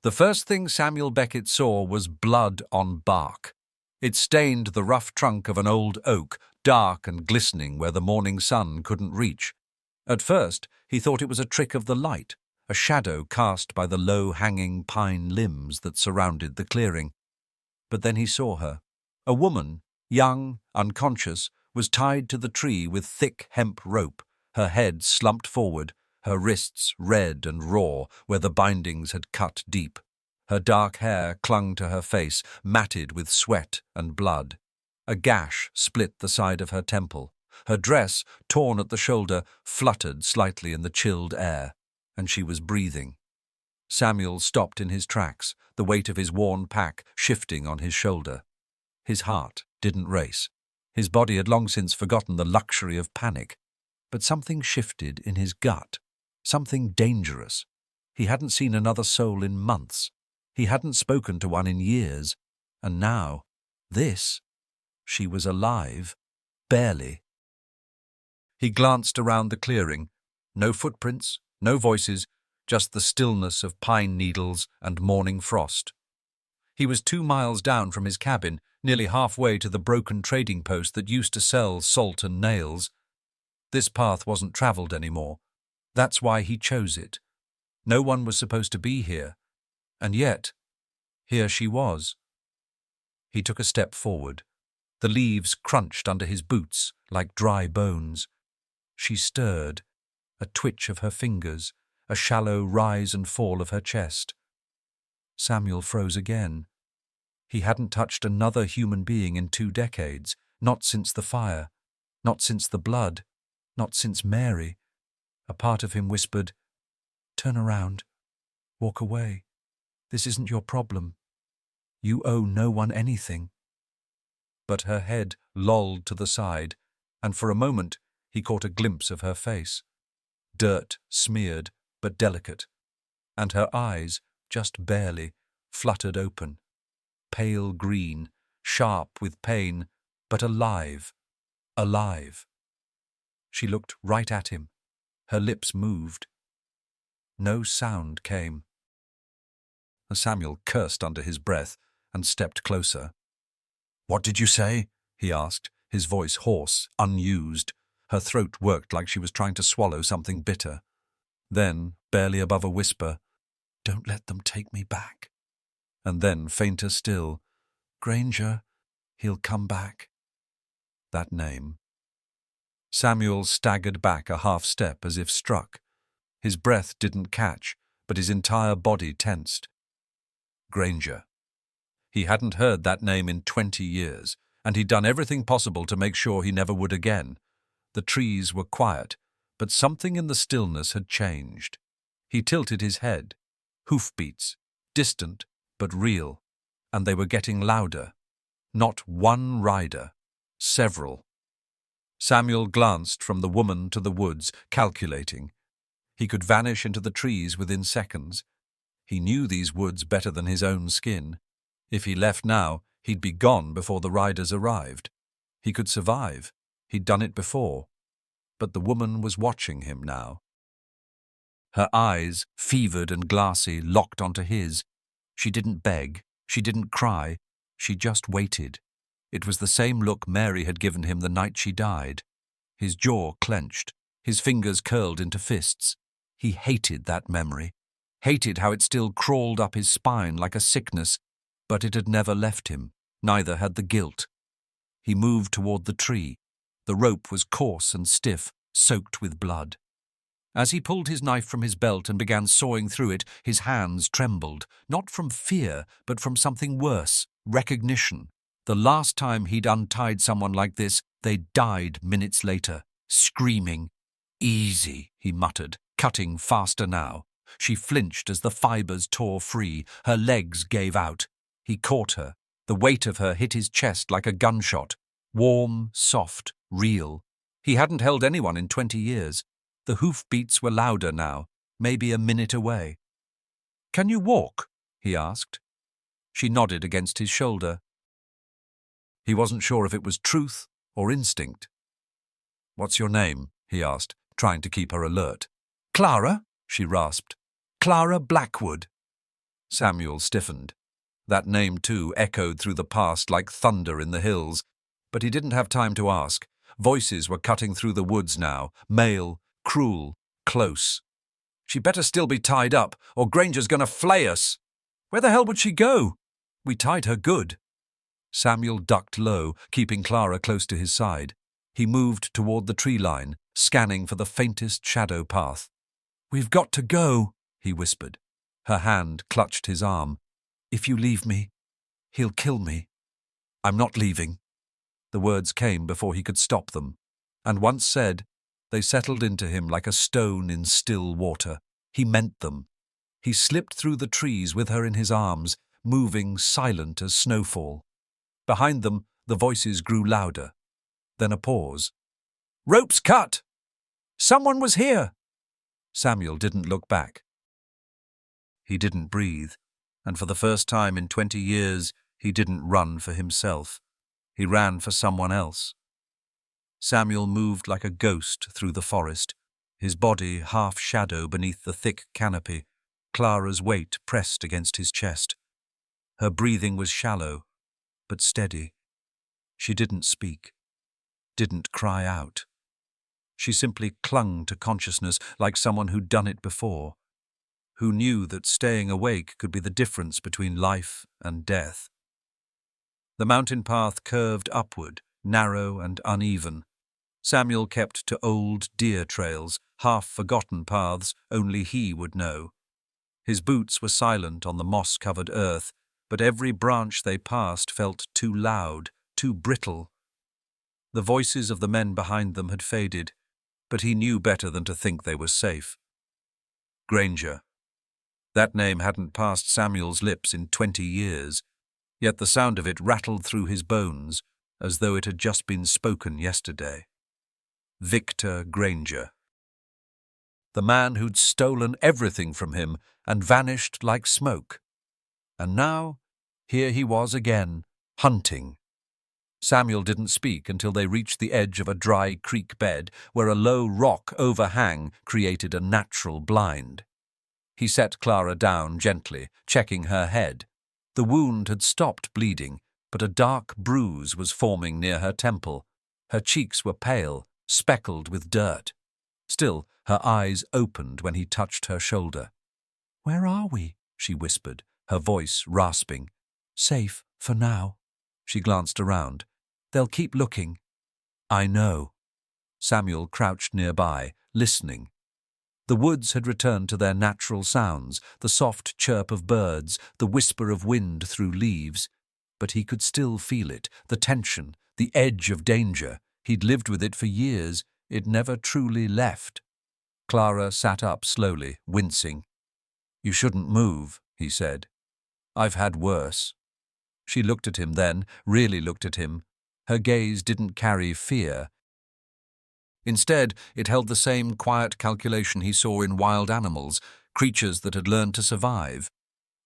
The first thing Samuel Beckett saw was blood on bark. It stained the rough trunk of an old oak, dark and glistening where the morning sun couldn't reach. At first, he thought it was a trick of the light, a shadow cast by the low-hanging pine limbs that surrounded the clearing. But then he saw her. A woman, young, unconscious, was tied to the tree with thick hemp rope, her head slumped forward, her wrists red and raw where the bindings had cut deep. Her dark hair clung to her face, matted with sweat and blood. A gash split the side of her temple. Her dress, torn at the shoulder, fluttered slightly in the chilled air, and she was breathing. Samuel stopped in his tracks, the weight of his worn pack shifting on his shoulder. His heart didn't race. His body had long since forgotten the luxury of panic. But something shifted in his gut, something dangerous. He hadn't seen another soul in months. He hadn't spoken to one in years. And now, this. She was alive, barely. He glanced around the clearing. No footprints, no voices, just the stillness of pine needles and morning frost. He was 2 miles down from his cabin, nearly halfway to the broken trading post that used to sell salt and nails. This path wasn't travelled anymore. That's why he chose it. No one was supposed to be here. And yet, here she was. He took a step forward. The leaves crunched under his boots like dry bones. She stirred, a twitch of her fingers, a shallow rise and fall of her chest. Samuel froze again. He hadn't touched another human being in 2 decades, not since the fire, not since the blood, not since Mary. A part of him whispered, "Turn around. Walk away. This isn't your problem. You owe no one anything." But her head lolled to the side, and for a moment he caught a glimpse of her face. Dirt smeared, but delicate. And her eyes, just barely, fluttered open. Pale green, sharp with pain, but alive. Alive. She looked right at him. Her lips moved. No sound came. Samuel cursed under his breath and stepped closer. "What did you say?" he asked, his voice hoarse, unused. Her throat worked like she was trying to swallow something bitter. Then, barely above a whisper, "Don't let them take me back." And then, fainter still, "Granger, he'll come back." That name. Samuel staggered back a half step as if struck. His breath didn't catch, but his entire body tensed. Granger. He hadn't heard that name in 20 years, and he'd done everything possible to make sure he never would again. The trees were quiet, but something in the stillness had changed. He tilted his head. Hoofbeats, distant but real, and they were getting louder. Not one rider, several. Samuel glanced from the woman to the woods, calculating. He could vanish into the trees within seconds. He knew these woods better than his own skin. If he left now, he'd be gone before the riders arrived. He could survive. He'd done it before. But the woman was watching him now. Her eyes, fevered and glassy, locked onto his. She didn't beg. She didn't cry. She just waited. It was the same look Mary had given him the night she died. His jaw clenched. His fingers curled into fists. He hated that memory. Hated how it still crawled up his spine like a sickness, but it had never left him. Neither had the guilt. He moved toward the tree. The rope was coarse and stiff, soaked with blood. As he pulled his knife from his belt and began sawing through it, his hands trembled, not from fear, but from something worse, recognition. The last time he'd untied someone like this, they died minutes later, screaming. "Easy," he muttered, cutting faster now. She flinched as the fibers tore free. Her legs gave out. He caught her. The weight of her hit his chest like a gunshot. Warm, soft, real. He hadn't held anyone in 20 years. The hoofbeats were louder now, maybe a minute away. "Can you walk?" he asked. She nodded against his shoulder. He wasn't sure if it was truth or instinct. "What's your name?" he asked, trying to keep her alert. "Clara," she rasped. "Clara Blackwood." Samuel stiffened. That name, too, echoed through the past like thunder in the hills. But he didn't have time to ask. Voices were cutting through the woods now, male, cruel, close. "She better still be tied up, or Granger's going to flay us." "Where the hell would she go?" "We tied her good." Samuel ducked low, keeping Clara close to his side. He moved toward the tree line, scanning for the faintest shadow path. "We've got to go," he whispered. Her hand clutched his arm. "If you leave me, he'll kill me." "I'm not leaving." The words came before he could stop them, and once said, they settled into him like a stone in still water. He meant them. He slipped through the trees with her in his arms, moving silent as snowfall. Behind them, the voices grew louder. Then a pause. "Rope's cut! Someone was here!" Samuel didn't look back. He didn't breathe, and for the first time in 20 years, he didn't run for himself. He ran for someone else. Samuel moved like a ghost through the forest, his body half shadow beneath the thick canopy, Clara's weight pressed against his chest. Her breathing was shallow, but steady. She didn't speak, didn't cry out. She simply clung to consciousness like someone who'd done it before, who knew that staying awake could be the difference between life and death. The mountain path curved upward, narrow and uneven. Samuel kept to old deer trails, half-forgotten paths only he would know. His boots were silent on the moss-covered earth, but every branch they passed felt too loud, too brittle. The voices of the men behind them had faded, but he knew better than to think they were safe. Granger. That name hadn't passed Samuel's lips in 20 years, yet the sound of it rattled through his bones as though it had just been spoken yesterday. Victor Granger. The man who'd stolen everything from him and vanished like smoke. And now, here he was again, hunting. Samuel didn't speak until they reached the edge of a dry creek bed where a low rock overhang created a natural blind. He set Clara down gently, checking her head. The wound had stopped bleeding, but a dark bruise was forming near her temple. Her cheeks were pale, speckled with dirt. Still, her eyes opened when he touched her shoulder. "Where are we?" she whispered, her voice rasping. "Safe for now." She glanced around. "They'll keep looking." "I know." Samuel crouched nearby, listening. The woods had returned to their natural sounds, the soft chirp of birds, the whisper of wind through leaves. But he could still feel it, the tension, the edge of danger. He'd lived with it for years. It never truly left. Clara sat up slowly, wincing. "You shouldn't move," he said. "I've had worse." She looked at him then, really looked at him. Her gaze didn't carry fear. Instead, it held the same quiet calculation he saw in wild animals, creatures that had learned to survive.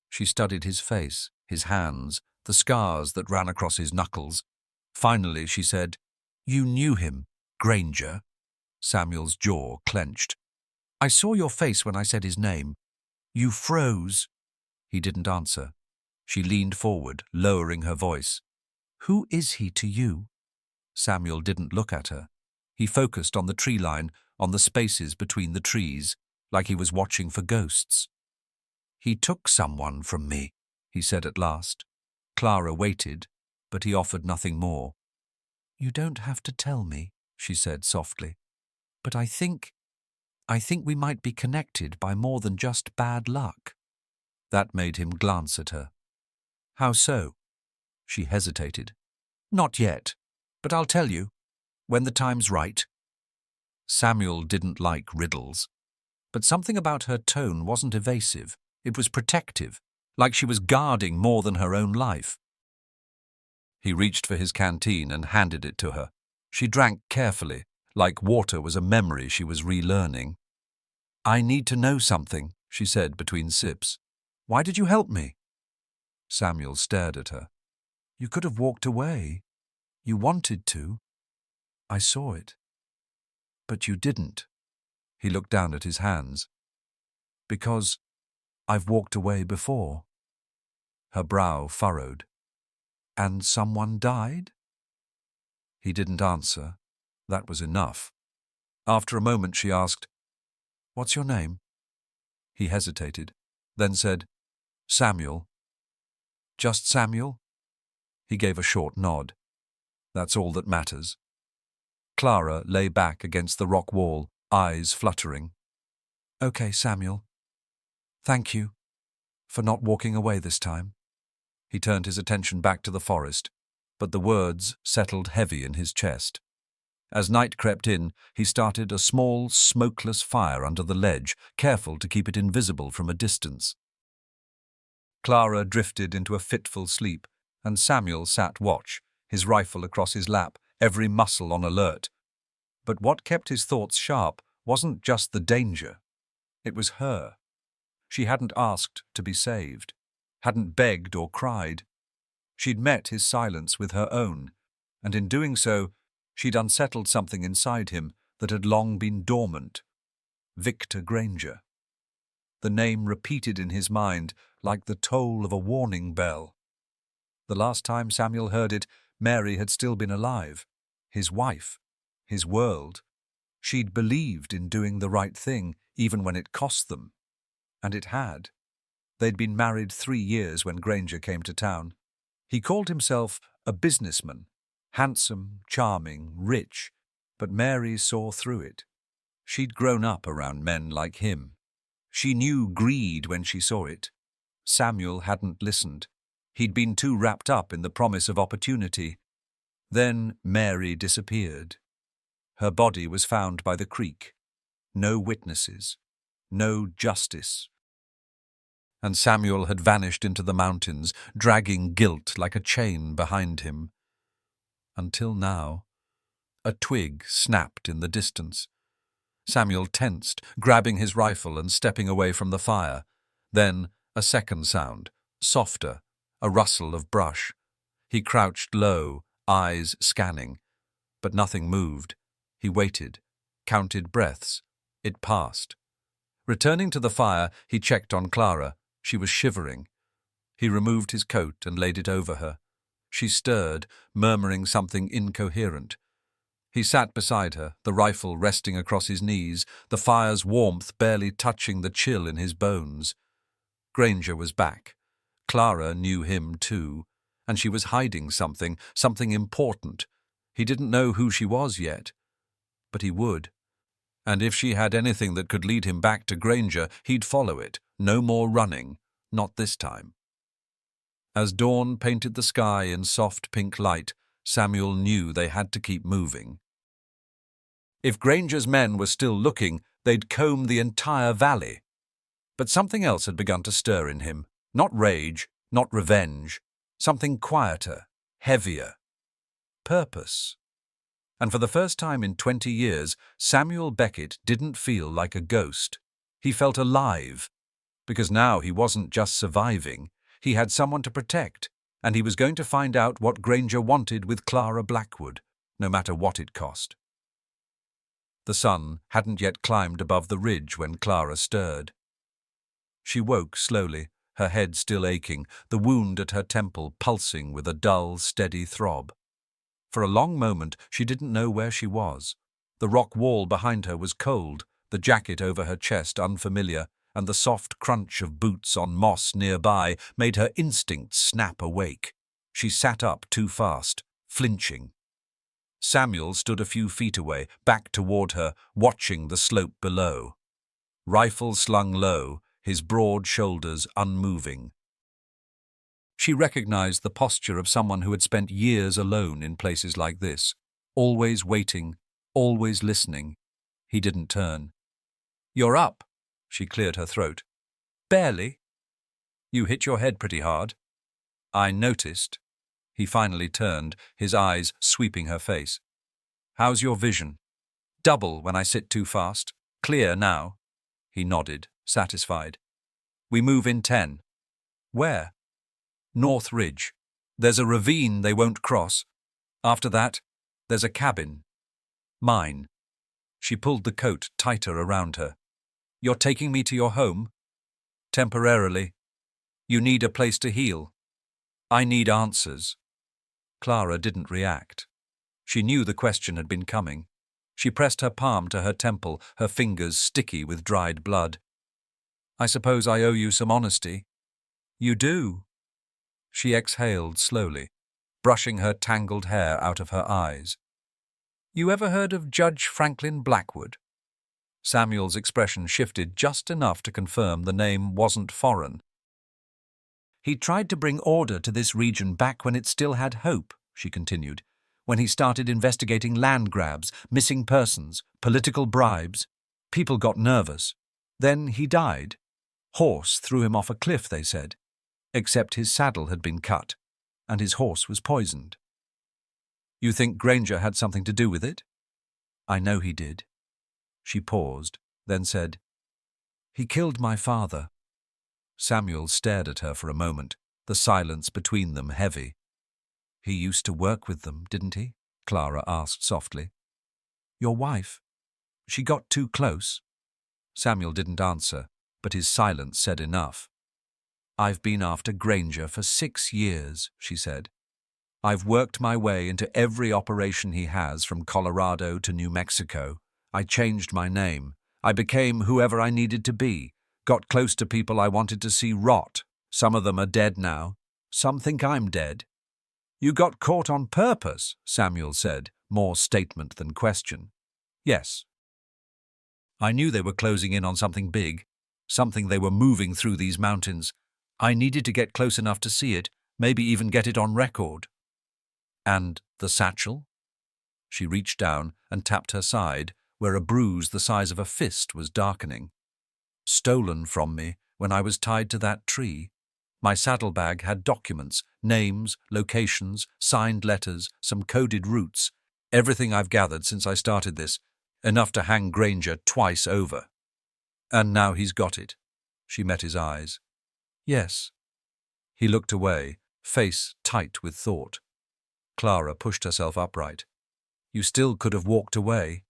She studied his face, his hands, the scars that ran across his knuckles. Finally, she said, "You knew him, Granger." Samuel's jaw clenched. "I saw your face when I said his name. You froze." He didn't answer. She leaned forward, lowering her voice. "Who is he to you?" Samuel didn't look at her. He focused on the tree line, on the spaces between the trees, like he was watching for ghosts. "He took someone from me," he said at last. Clara waited, but he offered nothing more. "You don't have to tell me," she said softly. "But I think we might be connected by more than just bad luck." That made him glance at her. "How so?" She hesitated. "Not yet, but I'll tell you, when the time's right." Samuel didn't like riddles, but something about her tone wasn't evasive. It was protective, like she was guarding more than her own life. He reached for his canteen and handed it to her. She drank carefully, like water was a memory she was relearning. "I need to know something," she said between sips. "Why did you help me?" Samuel stared at her. "You could have walked away. You wanted to. I saw it. But you didn't." He looked down at his hands. "Because I've walked away before." her brow furrowed. "And someone died?" He didn't answer. That was enough. After a moment she asked, "What's your name?" He hesitated, then said, "Samuel." "Just Samuel?" He gave a short nod. "That's all that matters." Clara lay back against the rock wall, eyes fluttering. "Okay, Samuel. Thank you for not walking away this time." He turned his attention back to the forest, but the words settled heavy in his chest. As night crept in, he started a small, smokeless fire under the ledge, careful to keep it invisible from a distance. Clara drifted into a fitful sleep, and Samuel sat watch, his rifle across his lap, every muscle on alert. But what kept his thoughts sharp wasn't just the danger. It was her. She hadn't asked to be saved, hadn't begged or cried. She'd met his silence with her own, and in doing so, she'd unsettled something inside him that had long been dormant. Victor Granger. The name repeated in his mind like the toll of a warning bell. The last time Samuel heard it, Mary had still been alive. His wife. His world. She'd believed in doing the right thing, even when it cost them. And it had. They'd been married 3 years when Granger came to town. He called himself a businessman. Handsome, charming, rich, but Mary saw through it. She'd grown up around men like him. She knew greed when she saw it. Samuel hadn't listened. He'd been too wrapped up in the promise of opportunity. Then Mary disappeared. Her body was found by the creek. No witnesses. No justice. And Samuel had vanished into the mountains, dragging guilt like a chain behind him. Until now. A twig snapped in the distance. Samuel tensed, grabbing his rifle and stepping away from the fire. Then a second sound, softer, a rustle of brush. He crouched low, eyes scanning. But nothing moved. He waited, counted breaths. It passed. Returning to the fire, he checked on Clara. She was shivering. He removed his coat and laid it over her. She stirred, murmuring something incoherent. He sat beside her, the rifle resting across his knees, the fire's warmth barely touching the chill in his bones. Granger was back. Clara knew him too, and she was hiding something important. He didn't know who she was yet, but he would. And if she had anything that could lead him back to Granger, he'd follow it. No more running, not this time. As dawn painted the sky in soft pink light, Samuel knew they had to keep moving. If Granger's men were still looking, they'd comb the entire valley. But something else had begun to stir in him. Not rage, not revenge. Something quieter, heavier. Purpose. And for the first time in 20 years, Samuel Beckett didn't feel like a ghost. He felt alive. Because now he wasn't just surviving. He had someone to protect, and he was going to find out what Granger wanted with Clara Blackwood, no matter what it cost. The sun hadn't yet climbed above the ridge when Clara stirred. She woke slowly, her head still aching, the wound at her temple pulsing with a dull, steady throb. For a long moment she didn't know where she was. The rock wall behind her was cold, the jacket over her chest unfamiliar, and the soft crunch of boots on moss nearby made her instincts snap awake. She sat up too fast, flinching. Samuel stood a few feet away, back toward her, watching the slope below. Rifle slung low, his broad shoulders unmoving. She recognized the posture of someone who had spent years alone in places like this, always waiting, always listening. He didn't turn. "You're up," she cleared her throat. "Barely." "You hit your head pretty hard." "I noticed." He finally turned, his eyes sweeping her face. "How's your vision?" "Double when I sit too fast. Clear now." He nodded, satisfied. "We move in 10. "Where?" "North Ridge. There's a ravine they won't cross. After that, there's a cabin. Mine." She pulled the coat tighter around her. "You're taking me to your home?" "Temporarily. You need a place to heal. I need answers. Clara didn't react. She knew the question had been coming. She pressed her palm to her temple, her fingers sticky with dried blood. I suppose I owe you some honesty. You do. She exhaled slowly, brushing her tangled hair out of her eyes. You ever heard of Judge Franklin Blackwood? Samuel's expression shifted just enough to confirm the name wasn't foreign. He tried to bring order to this region back when it still had hope, she continued, when he started investigating land grabs, missing persons, political bribes. People got nervous. Then he died. Horse threw him off a cliff, they said. Except his saddle had been cut, and his horse was poisoned. You think Granger had something to do with it? I know he did. She paused, then said, He killed my father. Samuel stared at her for a moment, the silence between them heavy. He used to work with them, didn't he? Clara asked softly. Your wife? She got too close. Samuel didn't answer, but his silence said enough. I've been after Granger for 6 years, she said. I've worked my way into every operation he has from Colorado to New Mexico. I changed my name. I became whoever I needed to be, got close to people I wanted to see rot. Some of them are dead now. Some think I'm dead. You got caught on purpose, Samuel said, more statement than question. Yes. I knew they were closing in on something big, something they were moving through these mountains. I needed to get close enough to see it, maybe even get it on record. And the satchel? She reached down and tapped her side, where a bruise the size of a fist was darkening. Stolen from me when I was tied to that tree. My saddlebag had documents, names, locations, signed letters, some coded routes, everything I've gathered since I started this, enough to hang Granger twice over. And now he's got it. She met his eyes. Yes. He looked away, face tight with thought. Clara pushed herself upright. You still could have walked away.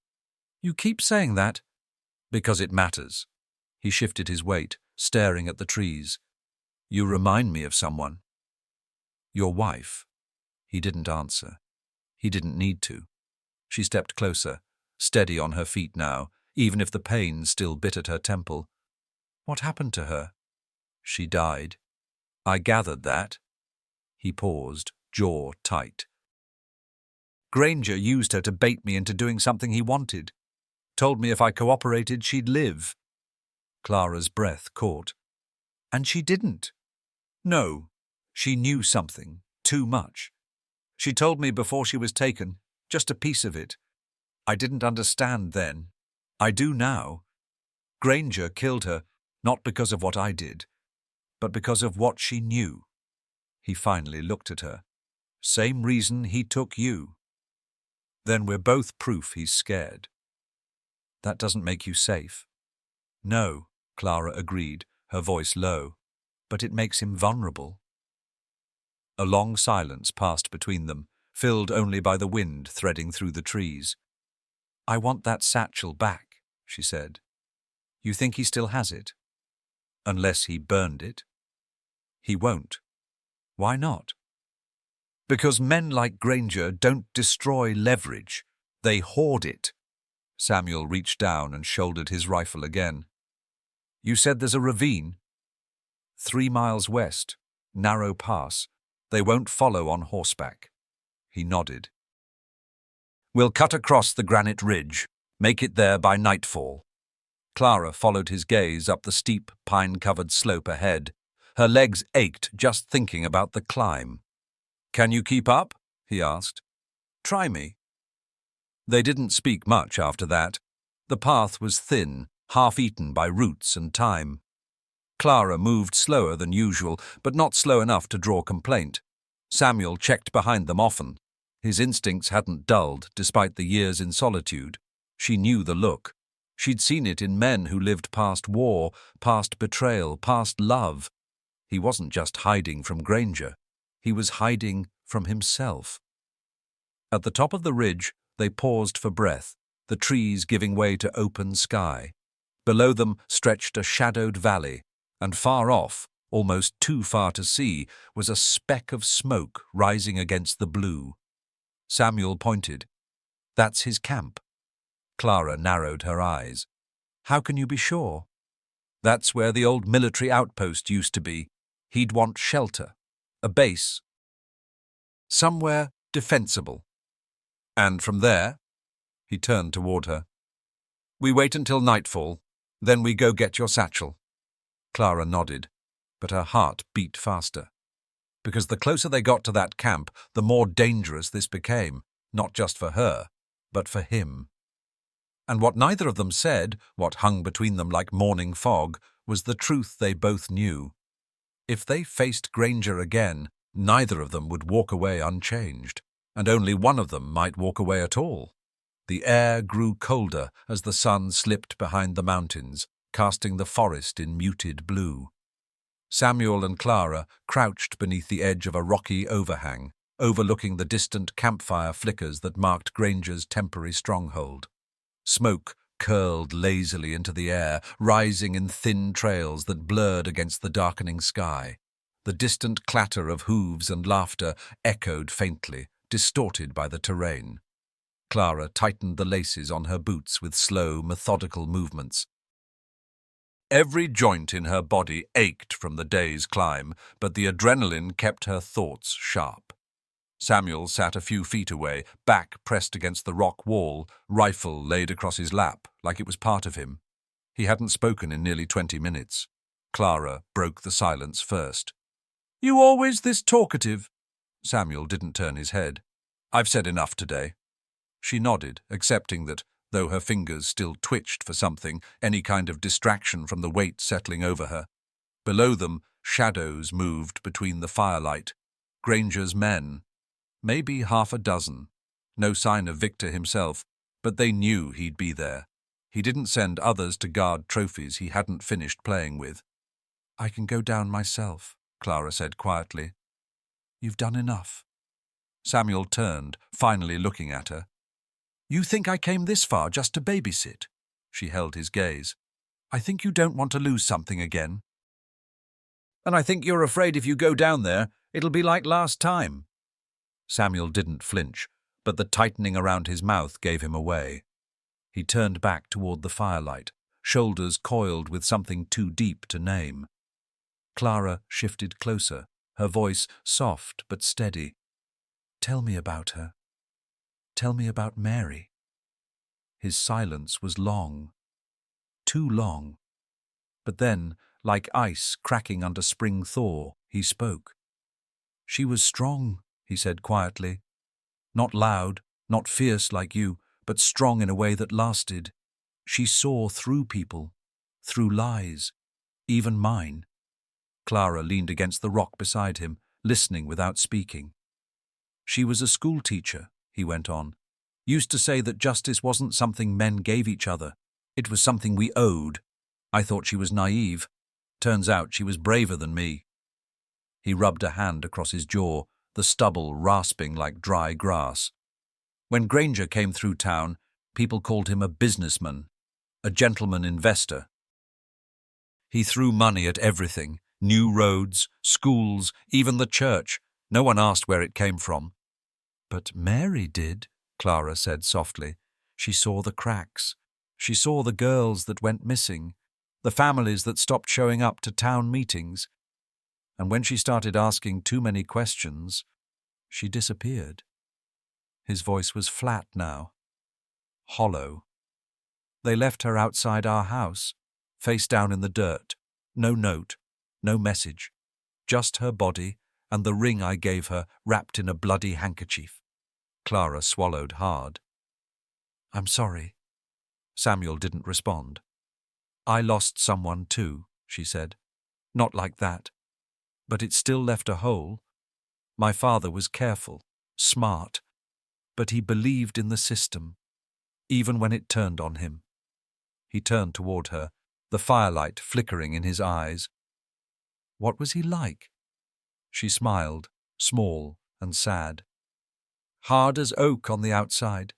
You keep saying that. Because it matters. He shifted his weight, staring at the trees. You remind me of someone. Your wife. He didn't answer. He didn't need to. She stepped closer, steady on her feet now, even if the pain still bit at her temple. What happened to her? She died. I gathered that. He paused, jaw tight. Granger used her to bait me into doing something he wanted. Told me if I cooperated, she'd live. Clara's breath caught. And she didn't. No, she knew something, too much. She told me before she was taken, just a piece of it. I didn't understand then. I do now. Granger killed her, not because of what I did, but because of what she knew. He finally looked at her. Same reason he took you. Then we're both proof he's scared. That doesn't make you safe. No, Clara agreed, her voice low, but it makes him vulnerable. A long silence passed between them, filled only by the wind threading through the trees. I want that satchel back, she said. You think he still has it? Unless he burned it. He won't. Why not? Because men like Granger don't destroy leverage. They hoard it. Samuel reached down and shouldered his rifle again. You said there's a ravine? 3 miles west, narrow pass. They won't follow on horseback. He nodded. We'll cut across the granite ridge, make it there by nightfall. Clara followed his gaze up the steep, pine-covered slope ahead. Her legs ached just thinking about the climb. Can you keep up? He asked. Try me. They didn't speak much after that. The path was thin, half-eaten by roots and time. Clara moved slower than usual, but not slow enough to draw complaint. Samuel checked behind them often. His instincts hadn't dulled, despite the years in solitude. She knew the look. She'd seen it in men who lived past war, past betrayal, past love. He wasn't just hiding from Granger. He was hiding from himself. At the top of the ridge, they paused for breath, the trees giving way to open sky. Below them stretched a shadowed valley, and far off, almost too far to see, was a speck of smoke rising against the blue. Samuel pointed. "That's his camp." Clara narrowed her eyes. "How can you be sure?" "That's where the old military outpost used to be. He'd want shelter, a base, somewhere defensible. And from there," he turned toward her, "we wait until nightfall, then we go get your satchel." Clara nodded, but her heart beat faster. Because the closer they got to that camp, the more dangerous this became, not just for her, but for him. And what neither of them said, what hung between them like morning fog, was the truth they both knew. If they faced Granger again, neither of them would walk away unchanged, and only one of them might walk away at all. The air grew colder as the sun slipped behind the mountains, casting the forest in muted blue. Samuel and Clara crouched beneath the edge of a rocky overhang, overlooking the distant campfire flickers that marked Granger's temporary stronghold. Smoke curled lazily into the air, rising in thin trails that blurred against the darkening sky. The distant clatter of hooves and laughter echoed faintly, distorted by the terrain. Clara tightened the laces on her boots with slow, methodical movements. Every joint in her body ached from the day's climb, but the adrenaline kept her thoughts sharp. Samuel sat a few feet away, back pressed against the rock wall, rifle laid across his lap, like it was part of him. He hadn't spoken in nearly 20 minutes. Clara broke the silence first. "You always this talkative?" Samuel didn't turn his head. "I've said enough today." She nodded, accepting that, though her fingers still twitched for something, any kind of distraction from the weight settling over her. Below them, shadows moved between the firelight. Granger's men. Maybe half a dozen. No sign of Victor himself, but they knew he'd be there. He didn't send others to guard trophies he hadn't finished playing with. "I can go down myself," Clara said quietly. "You've done enough." Samuel turned, finally looking at her. "You think I came this far just to babysit?" She held his gaze. "I think you don't want to lose something again." "And I think you're afraid if you go down there, it'll be like last time." Samuel didn't flinch, but the tightening around his mouth gave him away. He turned back toward the firelight, shoulders coiled with something too deep to name. Clara shifted closer, her voice soft but steady. "Tell me about her. Tell me about Mary." His silence was long. Too long. But then, like ice cracking under spring thaw, he spoke. "She was strong," he said quietly. "Not loud, not fierce like you, but strong in a way that lasted. She saw through people, through lies, even mine." Clara leaned against the rock beside him, listening without speaking. "She was a schoolteacher," he went on. "Used to say that justice wasn't something men gave each other. It was something we owed. I thought she was naive. Turns out she was braver than me." He rubbed a hand across his jaw, the stubble rasping like dry grass. "When Granger came through town, people called him a businessman, a gentleman investor. He threw money at everything, new roads, schools, even the church. No one asked where it came from." "But Mary did," Clara said softly. "She saw the cracks. She saw the girls that went missing, the families that stopped showing up to town meetings. And when she started asking too many questions, she disappeared." His voice was flat now, hollow. "They left her outside our house, face down in the dirt. No note, no message. Just her body and the ring I gave her wrapped in a bloody handkerchief." Clara swallowed hard. "I'm sorry." Samuel didn't respond. "I lost someone too," she said. "Not like that. But it still left a hole. My father was careful, smart, but he believed in the system, even when it turned on him." He turned toward her, the firelight flickering in his eyes. "What was he like?" She smiled, small and sad. "Hard as oak on the outside.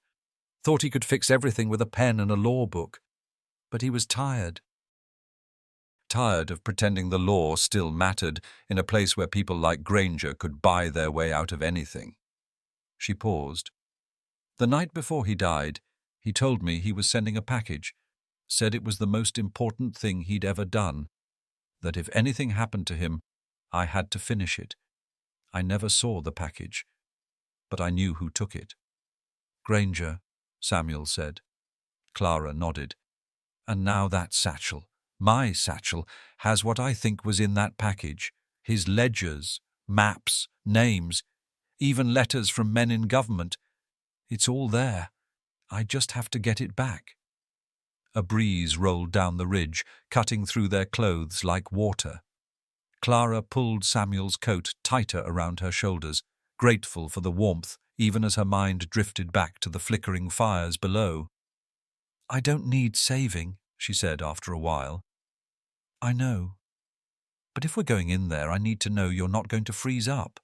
Thought he could fix everything with a pen and a law book. But he was tired. tired of pretending the law still mattered in a place where people like Granger could buy their way out of anything. She paused. The night before he died, he told me he was sending a package, said it was the most important thing he'd ever done, that if anything happened to him, I had to finish it. I never saw the package, but I knew who took it. Granger, Samuel said. Clara nodded. And now that satchel, my satchel, has what I think was in that package. His ledgers, maps, names, even letters from men in government. It's all there. I just have to get it back. A breeze rolled down the ridge, cutting through their clothes like water. Clara pulled Samuel's coat tighter around her shoulders, grateful for the warmth, even as her mind drifted back to the flickering fires below. I don't need saving, she said after a while. I know. But if we're going in there, I need to know you're not going to freeze up.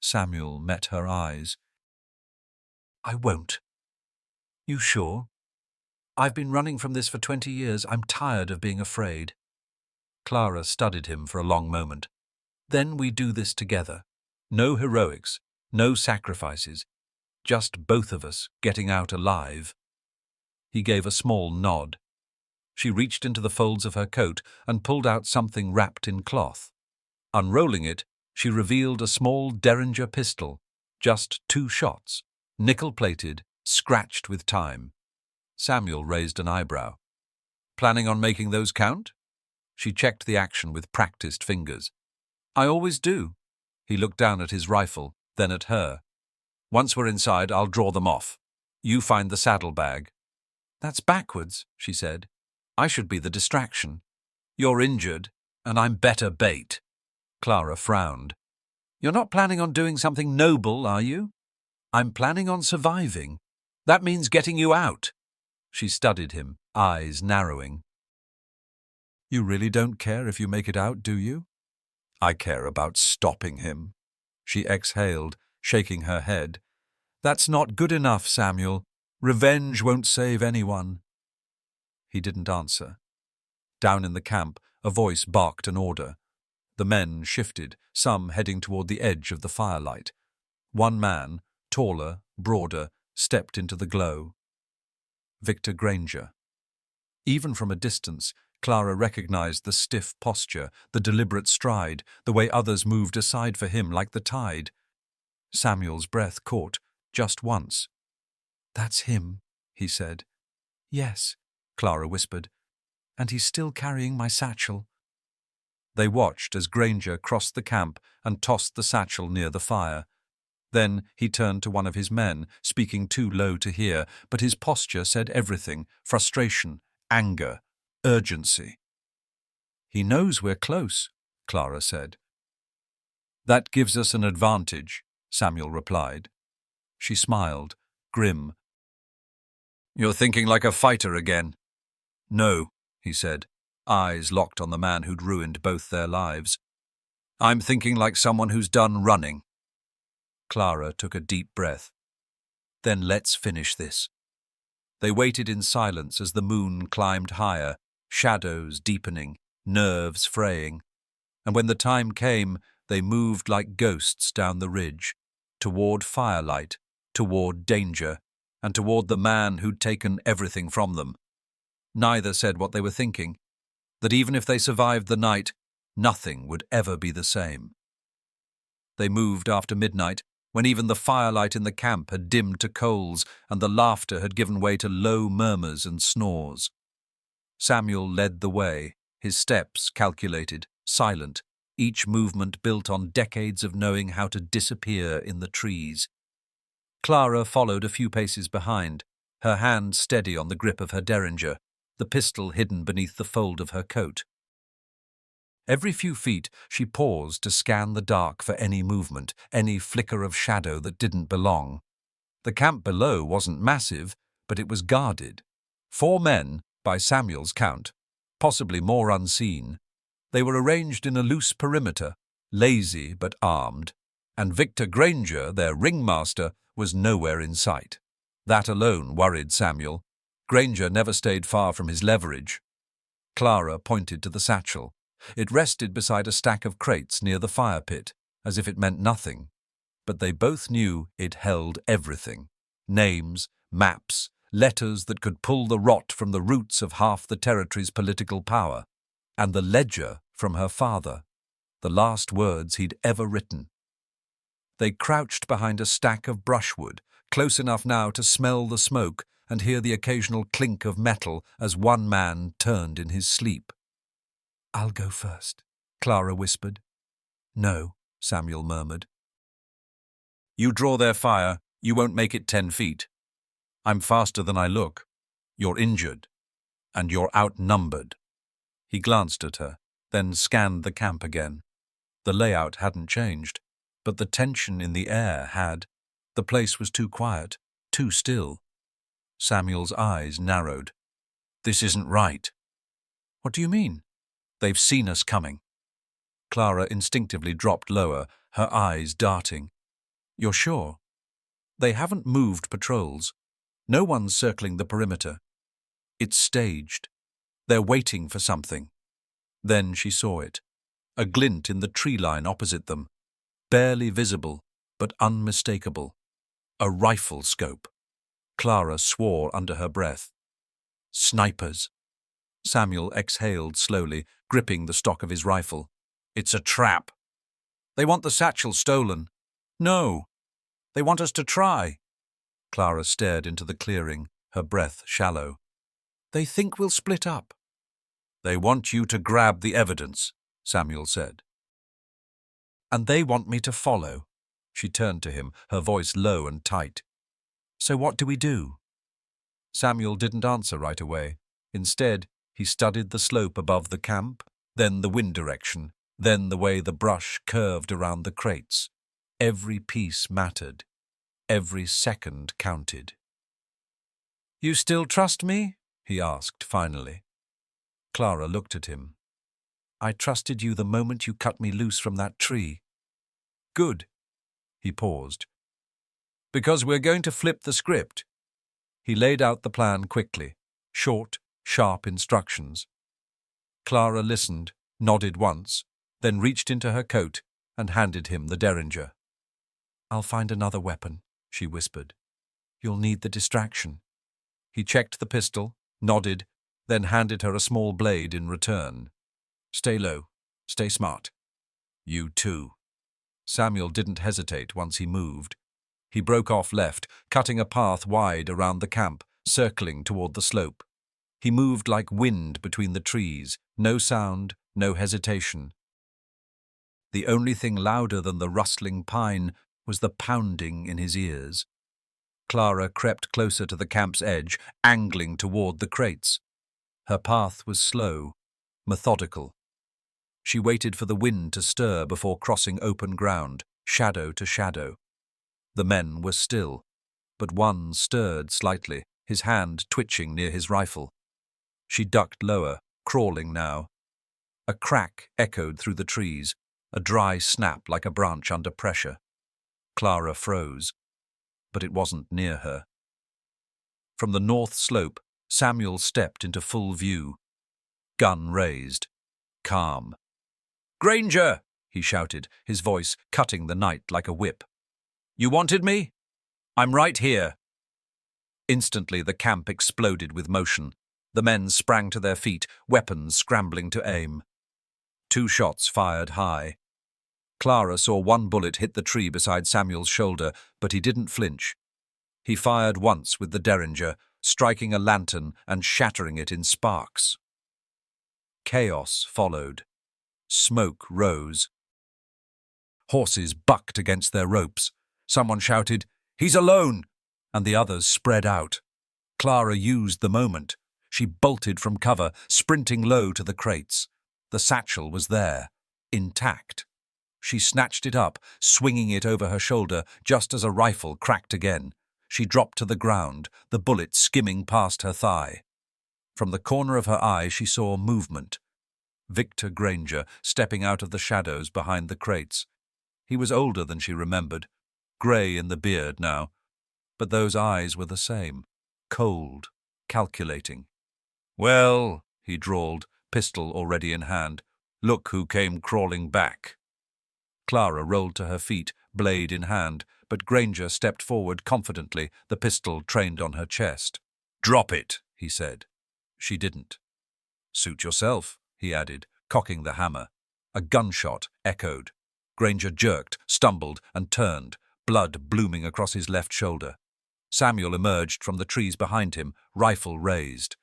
Samuel met her eyes. I won't. You sure? I've been running from this for 20 years. I'm tired of being afraid. Clara studied him for a long moment. Then we do this together. No heroics, no sacrifices. Just both of us getting out alive. He gave a small nod. She reached into the folds of her coat and pulled out something wrapped in cloth. Unrolling it, she revealed a small Derringer pistol, just 2 shots, nickel-plated, scratched with time. Samuel raised an eyebrow. Planning on making those count? She checked the action with practiced fingers. I always do. He looked down at his rifle, then at her. Once we're inside, I'll draw them off. You find the saddlebag. That's backwards, she said. I should be the distraction. You're injured, and I'm better bait. Clara frowned. You're not planning on doing something noble, are you? I'm planning on surviving. That means getting you out. She studied him, eyes narrowing. You really don't care if you make it out, do you? I care about stopping him. She exhaled, shaking her head. That's not good enough, Samuel. Revenge won't save anyone. He didn't answer. Down in the camp, a voice barked an order. The men shifted, some heading toward the edge of the firelight. One man, taller, broader, stepped into the glow. Victor Granger. Even from a distance, Clara recognized the stiff posture, the deliberate stride, the way others moved aside for him like the tide. Samuel's breath caught, just once. That's him, he said. Yes, Clara whispered. And he's still carrying my satchel. They watched as Granger crossed the camp and tossed the satchel near the fire. Then he turned to one of his men, speaking too low to hear, but his posture said everything: frustration, anger, urgency. He knows we're close, Clara said. That gives us an advantage, Samuel replied. She smiled, grim. You're thinking like a fighter again. No, he said, eyes locked on the man who'd ruined both their lives. I'm thinking like someone who's done running. Clara took a deep breath. Then let's finish this. They waited in silence as the moon climbed higher, shadows deepening, nerves fraying. And when the time came, they moved like ghosts down the ridge, toward firelight, toward danger, and toward the man who'd taken everything from them. Neither said what they were thinking, that even if they survived the night, nothing would ever be the same. They moved after midnight, when even the firelight in the camp had dimmed to coals and the laughter had given way to low murmurs and snores. Samuel led the way, his steps calculated, silent, each movement built on decades of knowing how to disappear in the trees. Clara followed a few paces behind, her hand steady on the grip of her Derringer, the pistol hidden beneath the fold of her coat. Every few feet she paused to scan the dark for any movement, any flicker of shadow that didn't belong. The camp below wasn't massive, but it was guarded. 4 men, by Samuel's count, possibly more unseen. They were arranged in a loose perimeter, lazy but armed, and Victor Granger, their ringmaster, was nowhere in sight. That alone worried Samuel. Granger never stayed far from his leverage. Clara pointed to the satchel. It rested beside a stack of crates near the fire pit, as if it meant nothing. But they both knew it held everything. Names, maps, letters that could pull the rot from the roots of half the territory's political power, and the ledger from her father, the last words he'd ever written. They crouched behind a stack of brushwood, close enough now to smell the smoke and hear the occasional clink of metal as one man turned in his sleep. "I'll go first," Clara whispered. "No," Samuel murmured. "You draw their fire, you won't make it 10 feet. I'm faster than I look. You're injured. And you're outnumbered." He glanced at her, then scanned the camp again. The layout hadn't changed, but the tension in the air had. The place was too quiet, too still. Samuel's eyes narrowed. "This isn't right." "What do you mean?" "They've seen us coming." Clara instinctively dropped lower, her eyes darting. "You're sure?" "They haven't moved patrols. No one's circling the perimeter. It's staged. They're waiting for something." Then she saw it. A glint in the tree line opposite them. Barely visible, but unmistakable. A rifle scope. Clara swore under her breath. "Snipers." Samuel exhaled slowly, gripping the stock of his rifle. "It's a trap." "They want the satchel stolen." "No. They want us to try." Clara stared into the clearing, her breath shallow. "They think we'll split up." "They want you to grab the evidence," Samuel said. "And they want me to follow." She turned to him, her voice low and tight. "So what do we do?" Samuel didn't answer right away. Instead, he studied the slope above the camp, then the wind direction, then the way the brush curved around the crates. Every piece mattered. Every second counted. "You still trust me?" he asked finally. Clara looked at him. "I trusted you the moment you cut me loose from that tree." "Good." He paused. "Because we're going to flip the script." He laid out the plan quickly, short, sharp instructions. Clara listened, nodded once, then reached into her coat and handed him the derringer. "I'll find another weapon," she whispered. "You'll need the distraction." He checked the pistol, nodded, then handed her a small blade in return. "Stay low. Stay smart." "You too." Samuel didn't hesitate once he moved. He broke off left, cutting a path wide around the camp, circling toward the slope. He moved like wind between the trees, no sound, no hesitation. The only thing louder than the rustling pine was the pounding in his ears. Clara crept closer to the camp's edge, angling toward the crates. Her path was slow, methodical. She waited for the wind to stir before crossing open ground, shadow to shadow. The men were still, but one stirred slightly, his hand twitching near his rifle. She ducked lower, crawling now. A crack echoed through the trees, a dry snap like a branch under pressure. Clara froze, but it wasn't near her. From the north slope, Samuel stepped into full view. Gun raised. Calm. "Granger!" he shouted, his voice cutting the night like a whip. "You wanted me? I'm right here." Instantly the camp exploded with motion. The men sprang to their feet, weapons scrambling to aim. 2 shots fired high. Clara saw one bullet hit the tree beside Samuel's shoulder, but he didn't flinch. He fired once with the derringer, striking a lantern and shattering it in sparks. Chaos followed. Smoke rose. Horses bucked against their ropes. Someone shouted, "He's alone!" and the others spread out. Clara used the moment. She bolted from cover, sprinting low to the crates. The satchel was there, intact. She snatched it up, swinging it over her shoulder just as a rifle cracked again. She dropped to the ground, the bullet skimming past her thigh. From the corner of her eye she saw movement. Victor Granger stepping out of the shadows behind the crates. He was older than she remembered, grey in the beard now, but those eyes were the same, cold, calculating. "Well," he drawled, pistol already in hand. "Look who came crawling back." Clara rolled to her feet, blade in hand, but Granger stepped forward confidently, the pistol trained on her chest. "Drop it," he said. She didn't. "Suit yourself," he added, cocking the hammer. A gunshot echoed. Granger jerked, stumbled, and turned, blood blooming across his left shoulder. Samuel emerged from the trees behind him, rifle raised.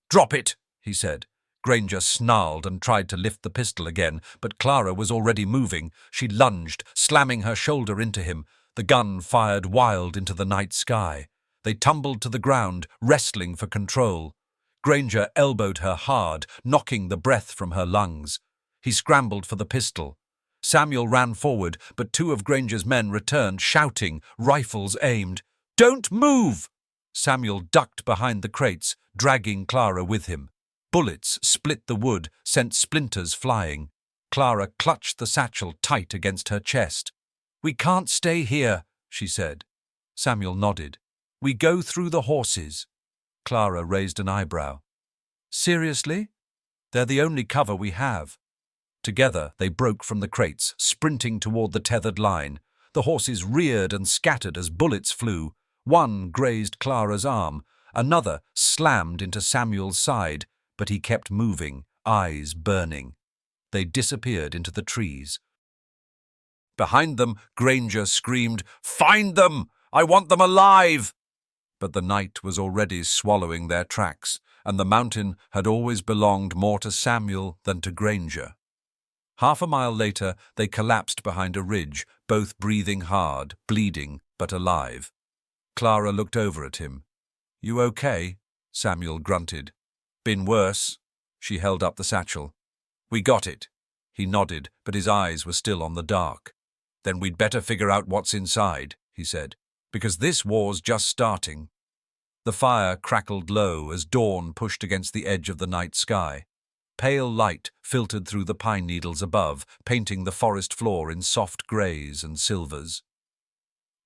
"Drop it," he said. Granger snarled and tried to lift the pistol again, but Clara was already moving. She lunged, slamming her shoulder into him. The gun fired wild into the night sky. They tumbled to the ground, wrestling for control. Granger elbowed her hard, knocking the breath from her lungs. He scrambled for the pistol. Samuel ran forward, but two of Granger's men returned, shouting, rifles aimed. "Don't move!" Samuel ducked behind the crates, dragging Clara with him. Bullets split the wood, sent splinters flying. Clara clutched the satchel tight against her chest. "We can't stay here," she said. Samuel nodded. "We go through the horses." Clara raised an eyebrow. "Seriously? They're the only cover we have." Together they broke from the crates, sprinting toward the tethered line. The horses reared and scattered as bullets flew. One grazed Clara's arm. Another slammed into Samuel's side, but he kept moving, eyes burning. They disappeared into the trees. Behind them, Granger screamed, "Find them! I want them alive!" But the night was already swallowing their tracks, and the mountain had always belonged more to Samuel than to Granger. Half a mile later, they collapsed behind a ridge, both breathing hard, bleeding, but alive. Clara looked over at him. "You okay?" Samuel grunted. "Been worse." She held up the satchel. "We got it." He nodded, but his eyes were still on the dark. "Then we'd better figure out what's inside," he said, "because this war's just starting." The fire crackled low as dawn pushed against the edge of the night sky. Pale light filtered through the pine needles above, painting the forest floor in soft greys and silvers.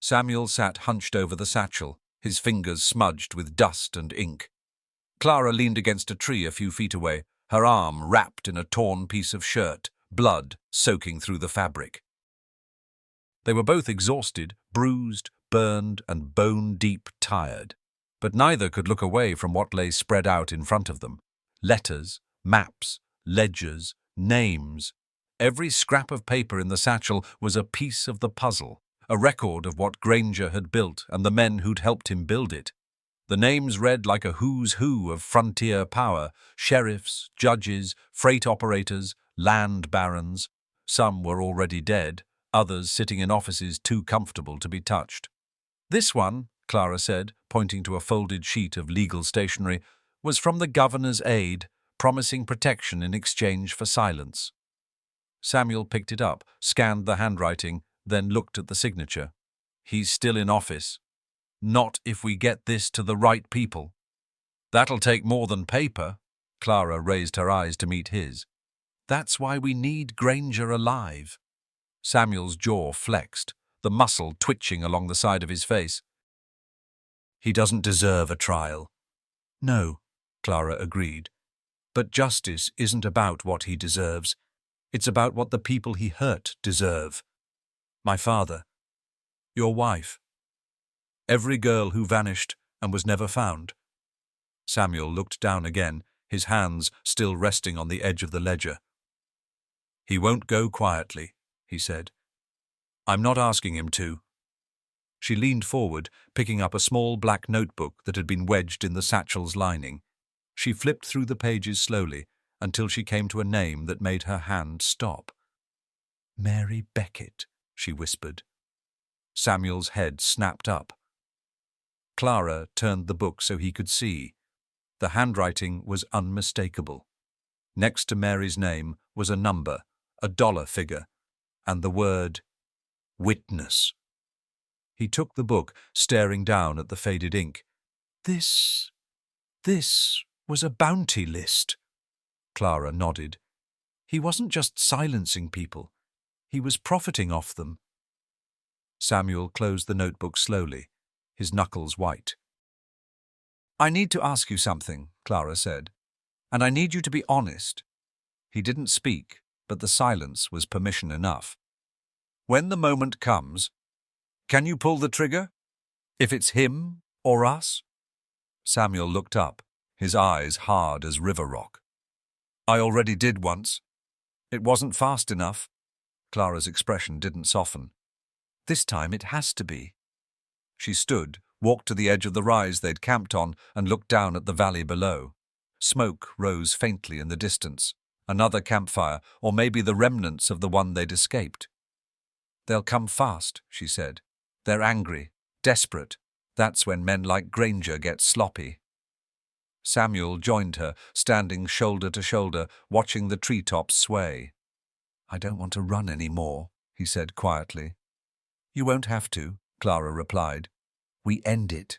Samuel sat hunched over the satchel, his fingers smudged with dust and ink. Clara leaned against a tree a few feet away, her arm wrapped in a torn piece of shirt, blood soaking through the fabric. They were both exhausted, bruised, burned, and bone-deep tired. But neither could look away from what lay spread out in front of them. Letters, maps, ledgers, names. Every scrap of paper in the satchel was a piece of the puzzle, a record of what Granger had built and the men who'd helped him build it. The names read like a who's who of frontier power: sheriffs, judges, freight operators, land barons. Some were already dead, others sitting in offices too comfortable to be touched. "This one," Clara said, pointing to a folded sheet of legal stationery, "was from the governor's aide, promising protection in exchange for silence." Samuel picked it up, scanned the handwriting, then looked at the signature. "He's still in office. Not if we get this to the right people." "That'll take more than paper." Clara raised her eyes to meet his. "That's why we need Granger alive." Samuel's jaw flexed, the muscle twitching along the side of his face. "He doesn't deserve a trial." "No," Clara agreed. "But justice isn't about what he deserves. It's about what the people he hurt deserve. My father. Your wife. Every girl who vanished and was never found." Samuel looked down again, his hands still resting on the edge of the ledger. "He won't go quietly," he said. "I'm not asking him to." She leaned forward, picking up a small black notebook that had been wedged in the satchel's lining. She flipped through the pages slowly until she came to a name that made her hand stop. "Mary Beckett," she whispered. Samuel's head snapped up. Clara turned the book so he could see. The handwriting was unmistakable. Next to Mary's name was a number, a dollar figure, and the word witness. He took the book, staring down at the faded ink. This was a bounty list." Clara nodded. "He wasn't just silencing people. He was profiting off them." Samuel closed the notebook slowly, his knuckles white. "I need to ask you something," Clara said. And I need you to be honest." He didn't speak, but the silence was permission enough. "When the moment comes, can you pull the trigger? If it's him or us?" Samuel looked up, his eyes hard as river rock. "I already did once. It wasn't fast enough." Clara's expression didn't soften. "This time it has to be." She stood, walked to the edge of the rise they'd camped on, and looked down at the valley below. Smoke rose faintly in the distance. Another campfire, or maybe the remnants of the one they'd escaped. "They'll come fast," she said. "They're angry, desperate. That's when men like Granger get sloppy." Samuel joined her, standing shoulder to shoulder, watching the treetops sway. "I don't want to run any more," he said quietly. "You won't have to," Clara replied. "We end it."